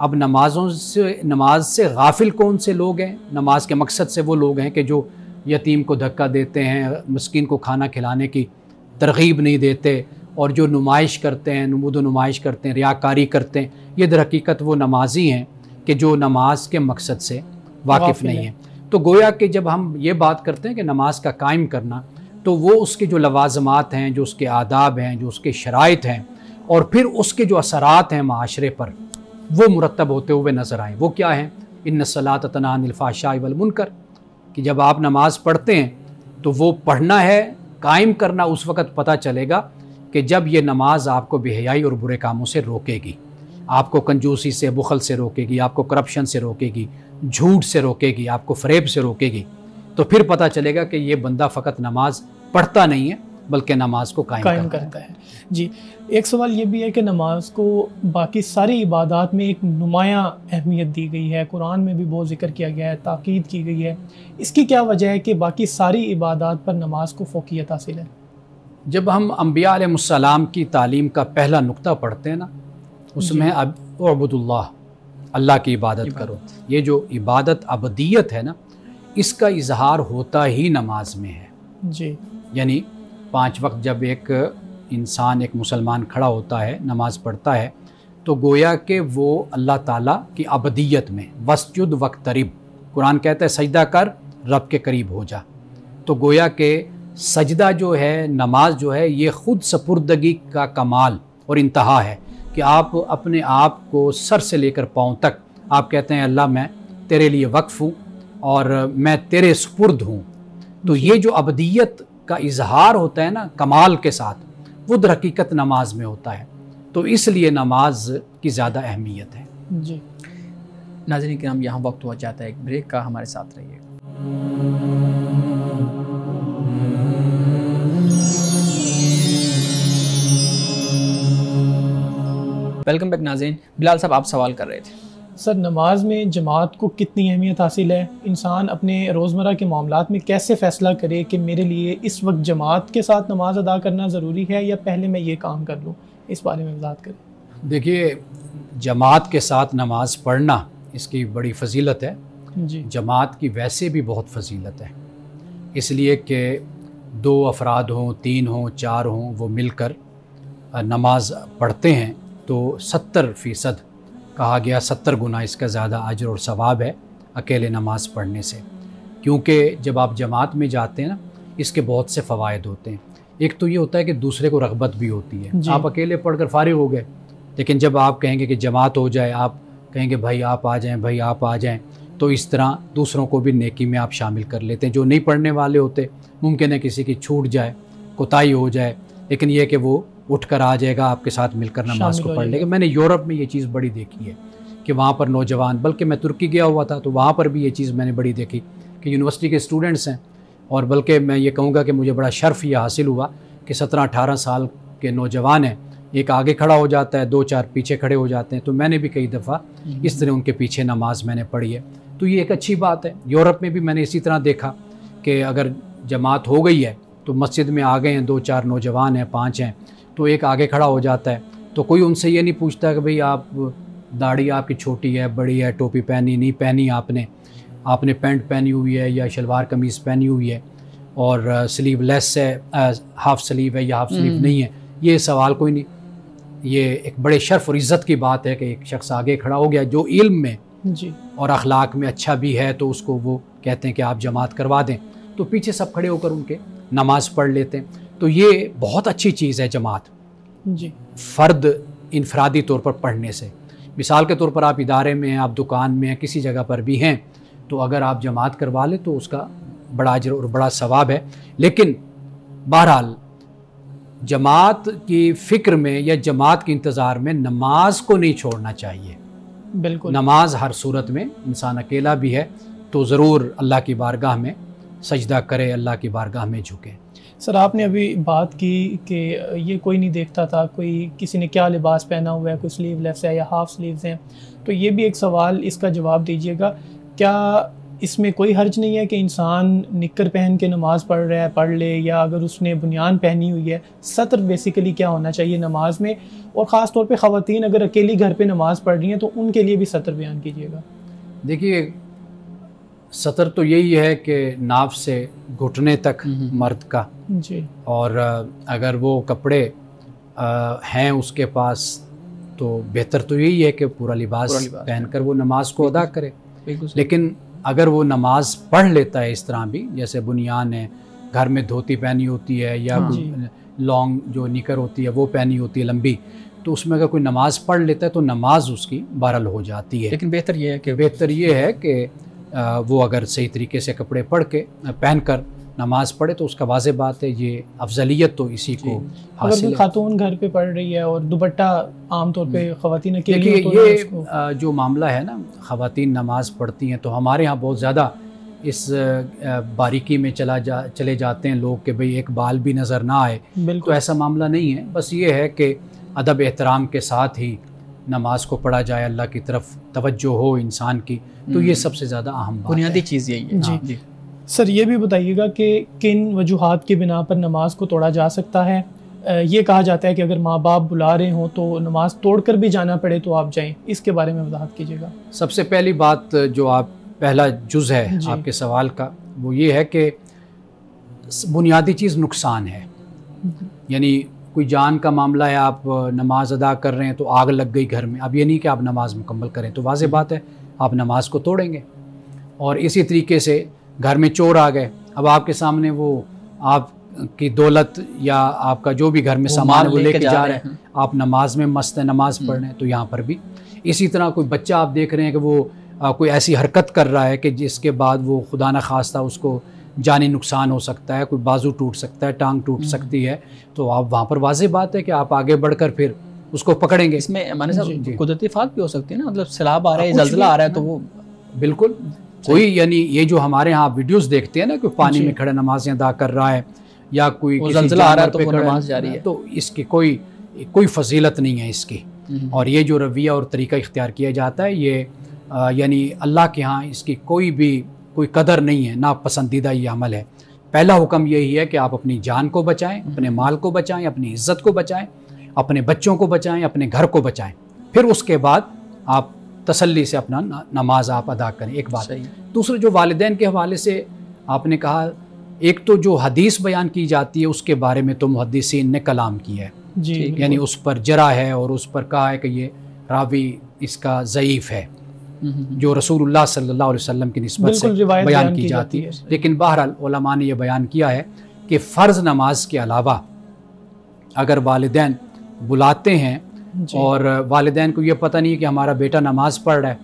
[SPEAKER 2] अब नमाज से गाफिल कौन से लोग हैं? नमाज के मकसद से वो लोग हैं कि जो यतीम को धक्का देते हैं, मिस्कीन को खाना खिलाने की तरगीब नहीं देते, और जो नुमाइश करते हैं, नमूद नुमाइश करते हैं, रियाकारी करते हैं, ये दर हकीकत वो नमाजी हैं कि जो नमाज के मकसद से वाकिफ़ नहीं है। तो गोया कि जब हम ये बात करते हैं कि नमाज का कायम करना, तो वो उसके जो लवाज़मात हैं, जो उसके आदाब हैं, जो उसके शराइत हैं, और फिर उसके जो असरात हैं माशरे पर, वो मुरतब होते हुए नज़र आएँ। वो क्या हैं? इन्न सलात तनहा अनिल फ़हशाई वल मुनकर, कि जब आप नमाज़ पढ़ते हैं तो वो पढ़ना है, कायम करना उस वक़्त पता चलेगा कि जब ये नमाज आपको बेहयाई और बुरे कामों से रोकेगी, आपको कंजूसी से, बुखल से रोकेगी, आपको करप्शन से रोकेगी, झूठ से रोकेगी, आपको फ़रेब से रोकेगी, तो फिर पता चलेगा कि ये बंदा फ़कत नमाज पढ़ता नहीं है बल्कि नमाज को कायम करता है।
[SPEAKER 3] जी, एक सवाल ये भी है कि नमाज को बाकी सारी इबादत में एक नुमायाँ अहमियत दी गई है, कुरान में भी बहुत जिक्र किया गया है, ताकीद की गई है। इसकी क्या वजह है कि बाकी सारी इबादत पर नमाज को फ़ौक़ियत हासिल है?
[SPEAKER 2] जब हम अंबिया अलैहिस्सलाम की तालीम का पहला नुक्ता पढ़ते हैं ना, उसमें अब उअबुदुल्लाह, अल्लाह की इबादत करो। ये जो इबादत अबदियत है ना, इसका इजहार होता ही नमाज में है
[SPEAKER 3] जी,
[SPEAKER 2] यानी 5 वक्त जब एक इंसान, एक मुसलमान खड़ा होता है, नमाज पढ़ता है, तो गोया कि वो अल्लाह ताला की अबदियत में वस्जुद वक्तरिब, कुरान कहता है सजदा कर, रब के करीब हो जा। तो गोया कि सजदा जो है, नमाज जो है, ये ख़ुद सपुर्दगी का कमाल और इंतहा है कि आप अपने आप को सर से लेकर पाँव तक आप कहते हैं अल्लाह मैं तेरे लिए वक्फ़ हूँ और मैं तेरे सुपुर्द हूँ। तो ये जो अबदियत का इजहार होता है ना कमाल के साथ, वो दर हकीकत नमाज में होता है। तो इसलिए नमाज की ज़्यादा अहमियत है
[SPEAKER 3] जी।
[SPEAKER 1] नाज़रीन किराम, यहाँ वक्त हुआ चाहता है एक ब्रेक का, हमारे साथ रहिए। वेलकम बैक नाज़रीन। बिलाल साहब, आप सवाल कर रहे थे।
[SPEAKER 3] सर, नमाज में जमात को कितनी अहमियत हासिल है? इंसान अपने रोज़मर्रा के मामलात में कैसे फ़ैसला करे कि मेरे लिए इस वक्त जमात के साथ नमाज अदा करना ज़रूरी है या पहले मैं ये काम कर लूँ? इस बारे में वज़ाहत करें।
[SPEAKER 2] देखिए, जमात के साथ नमाज पढ़ना इसकी बड़ी फजीलत है
[SPEAKER 3] जी।
[SPEAKER 2] जमात की वैसे भी बहुत फजीलत है, इसलिए कि 2 अफराद हों, 3 हों, 4 हों, वो मिलकर नमाज पढ़ते हैं तो 70% कहा गया, 70 गुना इसका ज़्यादा अजर और सवाब है अकेले नमाज पढ़ने से। क्योंकि जब आप जमात में जाते हैं ना, इसके बहुत से फ़वाइद होते हैं। एक तो ये होता है कि दूसरे को रग़बत भी होती है। आप अकेले पढ़कर फारिग हो गए, लेकिन जब आप कहेंगे कि जमात हो जाए, आप कहेंगे भाई आप आ जाएं, भाई आप आ जाएं, तो इस तरह दूसरों को भी नेकी में आप शामिल कर लेते हैं। जो नहीं पढ़ने वाले होते, मुमकिन है किसी की छूट जाए, कोताही हो जाए, लेकिन यह कि वो उठ कर आ जाएगा, आपके साथ मिलकर नमाज को पढ़ लेगा। मैंने यूरोप में ये चीज़ बड़ी देखी है कि वहाँ पर नौजवान, बल्कि मैं तुर्की गया हुआ था तो वहाँ पर भी ये चीज़ मैंने बड़ी देखी कि यूनिवर्सिटी के स्टूडेंट्स हैं, और बल्कि मैं ये कहूँगा कि मुझे बड़ा शर्फ़ ये हासिल हुआ कि 17-18 साल के नौजवान हैं, एक आगे खड़ा हो जाता है, 2-4 पीछे खड़े हो जाते हैं। तो मैंने भी कई दफ़ा इस तरह उनके पीछे नमाज मैंने पढ़ी है। तो ये एक अच्छी बात है। यूरोप में भी मैंने इसी तरह देखा कि अगर जमात हो गई है तो मस्जिद में आ गए हैं, 2-4 नौजवान हैं, 5 हैं, तो एक आगे खड़ा हो जाता है। तो कोई उनसे ये नहीं पूछता कि भाई आप दाढ़ी आपकी छोटी है, बड़ी है, टोपी पहनी नहीं पहनी, आपने पैंट पहनी हुई है या शलवार कमीज़ पहनी हुई है, और स्लीवलेस है, हाफ़ स्लीव है या हाफ़ स्लीव नहीं है, ये सवाल कोई नहीं। ये एक बड़े शर्फ़ और इज़्ज़त की बात है कि एक शख्स आगे खड़ा हो गया जो इल्म में
[SPEAKER 3] जी
[SPEAKER 2] और अखलाक में अच्छा भी है, तो उसको वो कहते हैं कि आप जमात करवा दें, तो पीछे सब खड़े होकर उनके नमाज़ पढ़ लेते हैं। तो ये बहुत अच्छी चीज़ है जमात
[SPEAKER 3] जी।
[SPEAKER 2] फ़र्द इनफरादी तौर पर पढ़ने से। मिसाल के तौर पर आप इदारे में हैं, आप दुकान में हैं, किसी जगह पर भी हैं, तो अगर आप जमात करवा लें तो उसका बड़ा अजर और बड़ा सवाब है। लेकिन बहरहाल जमात की फ़िक्र में या जमात के इंतज़ार में नमाज को नहीं छोड़ना चाहिए।
[SPEAKER 3] बिल्कुल,
[SPEAKER 2] नमाज हर सूरत में, इंसान अकेला भी है तो ज़रूर अल्लाह की बारगाह में सजदा करे, अल्लाह की बारगाह में झुके।
[SPEAKER 3] सर आपने अभी बात की कि ये कोई नहीं देखता था, कोई किसी ने क्या लिबास पहना हुआ है, कोई स्लीवलेस है या हाफ़ स्लीव्स हैं, तो ये भी एक सवाल, इसका जवाब दीजिएगा। क्या इसमें कोई हर्ज नहीं है कि इंसान निक्कर पहन के नमाज पढ़ रहा है, पढ़ ले, या अगर उसने बुनियान पहनी हुई है? सतर बेसिकली क्या होना चाहिए नमाज में, और ख़ास तौर पे ख़वातीन अगर अकेली घर पे नमाज पढ़ रही हैं तो उनके लिए भी सतर बयान कीजिएगा।
[SPEAKER 2] देखिए, सतर तो यही है कि नाफ से घुटने तक मर्द का
[SPEAKER 3] जी,
[SPEAKER 2] और अगर वो कपड़े हैं उसके पास तो बेहतर तो यही है कि पूरा लिबास पहनकर वो नमाज को अदा करे। लेकिन अगर वो नमाज पढ़ लेता है इस तरह भी, जैसे बुनियान है, घर में धोती पहनी होती है या लॉन्ग जो निकर होती है वो पहनी होती है लंबी, तो उसमें अगर कोई नमाज पढ़ लेता है तो नमाज उसकी बहरहाल हो जाती है।
[SPEAKER 1] लेकिन बेहतर ये है कि
[SPEAKER 2] वो अगर सही तरीके से कपड़े पहन कर नमाज पढ़े तो उसका वाज़े बात है ये अफजलियत तो इसी को हासिल है।
[SPEAKER 3] खातून घर पे पढ़ रही है और दुपट्टा आमतौर पे ख़वातीन के
[SPEAKER 2] लिए
[SPEAKER 3] तो
[SPEAKER 2] ये जो मामला है ना, ख़वातीन नमाज पढ़ती हैं तो हमारे यहाँ बहुत ज़्यादा इस बारीकी में चले जाते हैं लोग कि भाई एक बाल भी नज़र ना आए। तो ऐसा मामला नहीं है, बस ये है कि अदब एहतराम के साथ ही नमाज को पढ़ा जाए, अल्लाह की तरफ तवज्जो हो इंसान की, तो ये सबसे ज़्यादा अहम
[SPEAKER 1] बुनियादी चीज़ यही है।
[SPEAKER 3] जी जी। सर ये भी बताइएगा कि किन वजूहात की बिना पर नमाज को तोड़ा जा सकता है? ये कहा जाता है कि अगर माँ बाप बुला रहे हों तो नमाज तोड़कर भी जाना पड़े तो आप जाएं, इसके बारे में वजाहत कीजिएगा।
[SPEAKER 2] सबसे पहली बात जो आप पहला जुज़ है आपके सवाल का, वो ये है कि बुनियादी चीज़ नुकसान है। यानी कोई जान का मामला है, आप नमाज अदा कर रहे हैं तो आग लग गई घर में, अब ये नहीं कि आप नमाज मुकम्मल करें, तो वाज़ेह बात है आप नमाज को तोड़ेंगे। और इसी तरीके से घर में चोर आ गए, अब आपके सामने वो आप की दौलत या आपका जो भी घर में सामान वो लेके जा रहे हैं, आप नमाज में मस्त है, नमाज पढ़ रहे हैं, तो यहाँ पर भी इसी तरह कोई बच्चा आप देख रहे हैं कि वो कोई ऐसी हरकत कर रहा है कि जिसके बाद वो खुदा न खास्ता उसको जानी नुकसान हो सकता है, कोई बाजू टूट सकता है, टांग टूट सकती है, तो आप वहाँ पर वाज़ेह बात है कि आप आगे बढ़कर फिर उसको पकड़ेंगे।
[SPEAKER 1] इसमें हमारे साथ कुदरती फात भी हो सकती है ना, मतलब सैलाब आ रहा है, जल्जला आ रहा है, तो वो
[SPEAKER 2] बिल्कुल कोई यानी ये जो हमारे यहाँ वीडियोस देखते हैं ना कि पानी में खड़े नमाज़ें अदा कर रहा है या कोई
[SPEAKER 1] जल्जला आ रहा है तो वो नमाज जारी है,
[SPEAKER 2] तो इसकी कोई फजीलत नहीं है इसकी। और ये जो रवैया और तरीका इख्तियार किया जाता है ये यानी अल्लाह के यहाँ इसकी कोई कदर नहीं है, ना पसंदीदा ये अमल है। पहला हुक्म यही है कि आप अपनी जान को बचाएं, अपने माल को बचाएं, अपनी इज़्ज़त को बचाएं, अपने बच्चों को बचाएं, अपने घर को बचाएं, फिर उसके बाद आप तसल्ली से अपना नमाज आप अदा करें। एक बात। दूसरा जो वालिदैन के हवाले से आपने कहा, एक तो जो हदीस बयान की जाती है उसके बारे में तो मुहद्दिसीन ने कलाम किया है जी, यानी उस पर जरा है और उस पर कहा है कि ये रावी इसका ज़ईफ़ है, जो रसूलुल्लाह सल्लल्लाहु अलैहि वसल्लम की निस्बत से बयान की जाती है। लेकिन बहरहाल उलमा ने यह बयान किया है कि फ़र्ज़ नमाज के अलावा अगर वालिदैन बुलाते हैं और वालिदैन को ये पता नहीं है कि हमारा बेटा नमाज़ पढ़ रहा है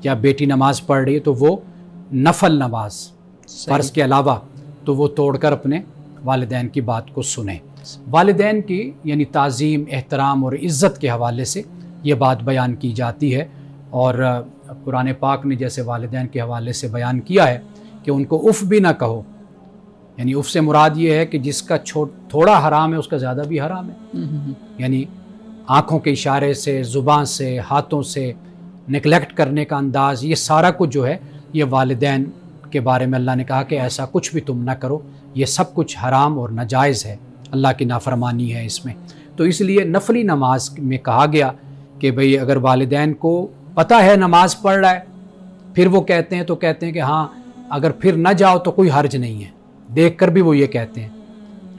[SPEAKER 2] या बेटी नमाज़ पढ़ रही है, तो वो नफल नमाज फ़र्ज़ के अलावा तो वो तोड़कर अपने वालिदैन की बात को सुने। वालिदैन की यानी ताज़ीम, एहतराम और इज़्ज़त के हवाले से ये बात बयान की जाती है। और कुरान पाक ने जैसे वालिदैन के हवाले से बयान किया है कि उनको उफ़ भी ना कहो, यानी उफ़ से मुराद ये है कि जिसका थोड़ा हराम है उसका ज़्यादा भी हराम है, यानी आँखों के इशारे से, ज़ुबान से, हाथों से निगलेक्ट करने का अंदाज़, ये सारा कुछ जो है ये वालिदैन के बारे में अल्लाह ने कहा कि ऐसा कुछ भी तुम ना करो, ये सब कुछ हराम और नाजायज़ है, अल्लाह की नाफरमानी है इसमें। तो इसलिए नफली नमाज में कहा गया कि भाई अगर वालिदैन को पता है नमाज पढ़ रहा है, फिर वो कहते हैं कि हाँ अगर फिर न जाओ तो कोई हर्ज नहीं है, देख कर भी वो ये कहते हैं,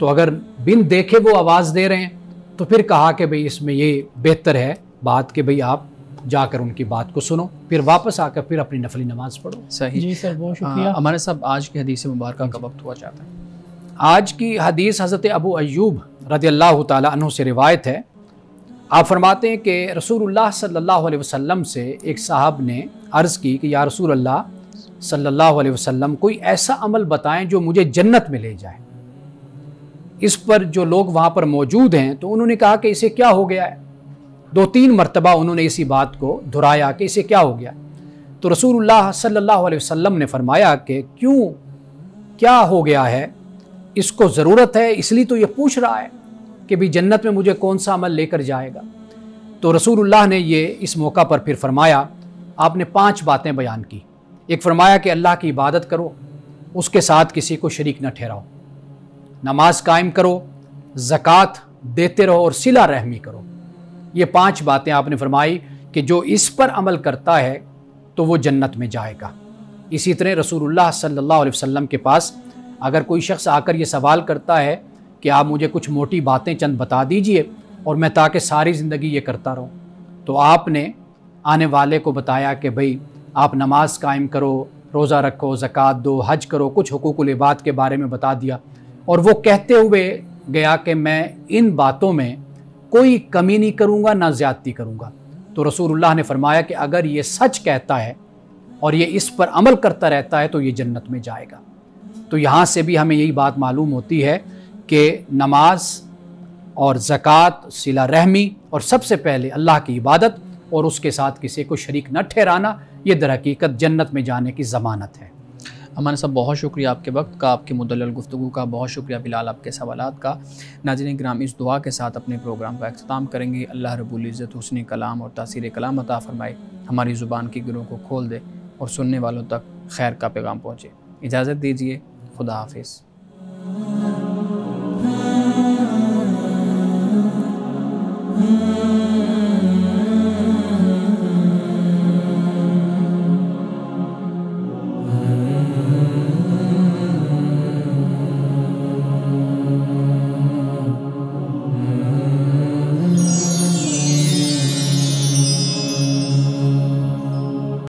[SPEAKER 2] तो अगर बिन देखे वो आवाज़ दे रहे हैं तो फिर कहा कि भाई इसमें ये बेहतर है बात कि भाई आप जाकर उनकी बात को सुनो, फिर वापस आकर फिर अपनी नफली नमाज पढ़ो।
[SPEAKER 1] सही जी सर, बहुत शुक्रिया। हमारे साहब आज की हदीस मुबारक का वक्त हुआ चाहता है।
[SPEAKER 2] आज की हदीस हज़रत अबू अय्यूब रज़ियल्लाहु ताला अन्हु से रिवायत है। आप फरमाते हैं कि रसूलुल्लाह सल्लल्लाहु अलैहि वसल्लम से एक साहब ने अर्ज़ की कि या रसूल अल्लाह सल्लल्लाहु अलैहि वसल्लम कोई ऐसा अमल बताएं जो मुझे जन्नत में ले जाए। इस पर जो लोग वहाँ पर मौजूद हैं तो उन्होंने कहा कि इसे क्या हो गया है। 2-3 मरतबा उन्होंने इसी बात को दोहराया कि इसे क्या हो गया। तो रसूलुल्लाह सल्लल्लाहु अलैहि वसल्लम ने फरमाया कि क्यों, क्या हो गया है, इसको ज़रूरत है इसलिए तो ये पूछ रहा है कि भी जन्नत में मुझे कौन सा अमल लेकर जाएगा। तो रसूलुल्लाह ने ये इस मौका पर फिर फरमाया, आपने 5 बातें बयान की। एक फरमाया कि अल्लाह की इबादत करो, उसके साथ किसी को शरीक न ठहराओ, नमाज कायम करो, ज़कात देते रहो और सिला रहमी करो। ये 5 बातें आपने फरमाई कि जो इस पर अमल करता है तो वो जन्नत में जाएगा। इसी तरह रसूलुल्लाह सल्लल्लाहु अलैहि वसल्लम के पास अगर कोई शख्स आकर ये सवाल करता है कि आप मुझे कुछ मोटी बातें चंद बता दीजिए और मैं ताकि सारी ज़िंदगी ये करता रहूँ, तो आपने आने वाले को बताया कि भाई आप नमाज कायम करो, रोज़ा रखो, ज़कात दो, हज करो, कुछ हुकूकुल इबाद के बारे में बता दिया। और वो कहते हुए गया कि मैं इन बातों में कोई कमी नहीं करूँगा ना ज़्यादती करूँगा। तो रसूलुल्लाह ने फरमाया कि अगर ये सच कहता है और ये इस पर अमल करता रहता है तो ये जन्नत में जाएगा। तो यहाँ से भी हमें यही बात मालूम होती है कि नमाज और ज़कात, सिला रहमी और सबसे पहले अल्लाह की इबादत और उसके साथ किसी को शरीक न ठहराना, ये दरहकीकत जन्नत में जाने की ज़मानत है।
[SPEAKER 1] अमान साहब बहुत शुक्रिया आपके वक्त का, आपकी मुदल्लल गुफ्तगू का, बहुत शुक्रिया बिलाल आपके सवालात का। नाज़रीन किराम, इस दुआ के साथ अपने प्रोग्राम का अख्ताम करेंगे। अल्लाह रब्बुल इज़्ज़त हुस्न कलाम और तासीर कलाम अता फ़रमाए, हमारी ज़ुबान की गिरों को खोल दे और सुनने वालों तक खैर का पैगाम पहुँचे। इजाज़त दीजिए, खुदा हाफिज़।